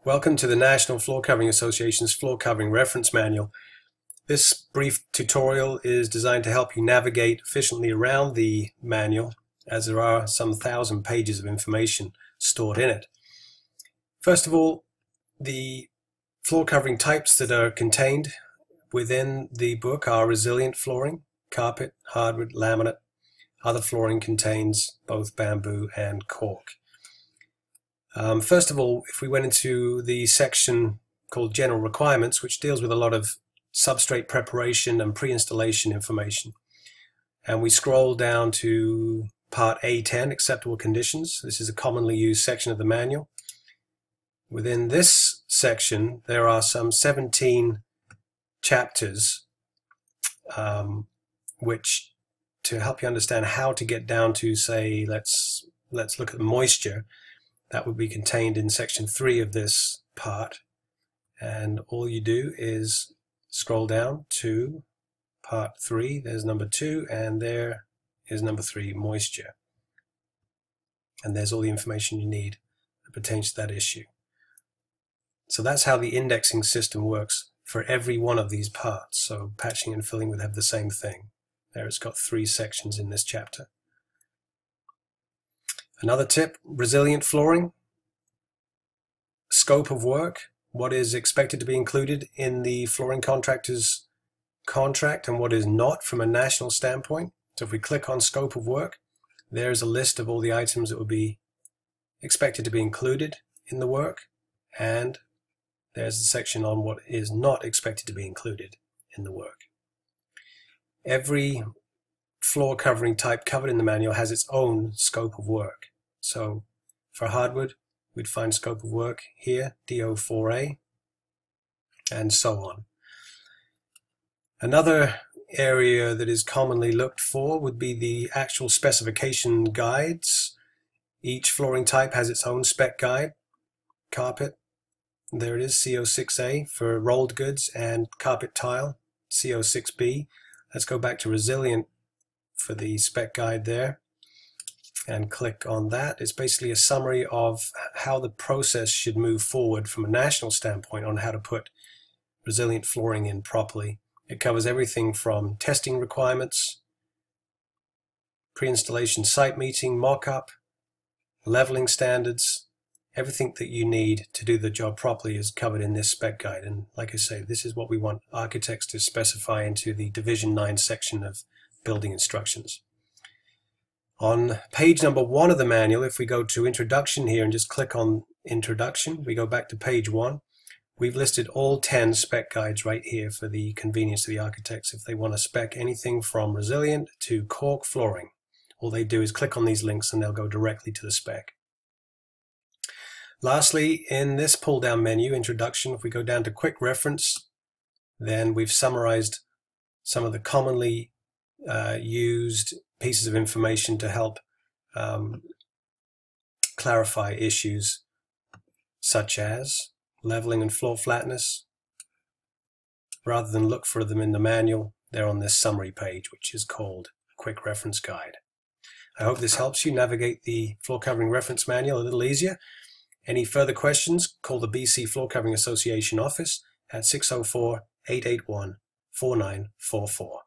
Welcome to the National Floor Covering Association's Floor Covering Reference Manual. This brief tutorial is designed to help you navigate efficiently around the manual, as there are some 1,000 pages of information stored in it. First of all, the floor covering types that are contained within the book are resilient flooring, carpet, hardwood, laminate. Other flooring contains both bamboo and cork. First of all, if we went into the section called General Requirements, which deals with a lot of substrate preparation and pre-installation information, and we scroll down to Part A10, Acceptable Conditions. This is a commonly used section of the manual. Within this section, there are some 17 chapters which, to help you understand how to get down to, say, let's look at moisture. That would be contained in section 3 of this part, and all you do is scroll down to part 3. There's number 2, and there is number 3, moisture, and there's all the information you need that pertains to that issue. So that's how the indexing system works for every one of these parts. So patching and filling would have the same thing. There, it's got 3 sections in this chapter. Another tip, resilient flooring, scope of work, what is expected to be included in the flooring contractor's contract and what is not from a national standpoint. So if we click on scope of work, there's a list of all the items that would be expected to be included in the work, and there's the section on what is not expected to be included in the work. Every floor covering type covered in the manual has its own scope of work. So for hardwood, we'd find scope of work here, DO4A, and so on. Another area that is commonly looked for would be the actual specification guides. Each flooring type has its own spec guide. Carpet, there it is, CO6A for rolled goods, and carpet tile, CO6B. Let's go back to resilient for the spec guide there and click on that. It's basically a summary of how the process should move forward from a national standpoint on how to put resilient flooring in properly. It covers everything from testing requirements, pre-installation site meeting, mock-up, leveling standards. Everything that you need to do the job properly is covered in this spec guide. And like I say, this is what we want architects to specify into the Division 9 section of building instructions. On page number 1 of the manual, if we go to Introduction here and just click on Introduction, we go back to page 1. We've listed all 10 spec guides right here for the convenience of the architects if they want to spec anything from resilient to cork flooring. All they do is click on these links and they'll go directly to the spec. Lastly, in this pull-down menu, Introduction, if we go down to Quick Reference, then we've summarized some of the commonly used pieces of information to help clarify issues such as leveling and floor flatness. Rather than look for them in the manual, they're on this summary page, which is called Quick Reference Guide. I hope this helps you navigate the Floor Covering Reference Manual a little easier. Any further questions, call the BC Floor Covering Association office at 604-881-4944.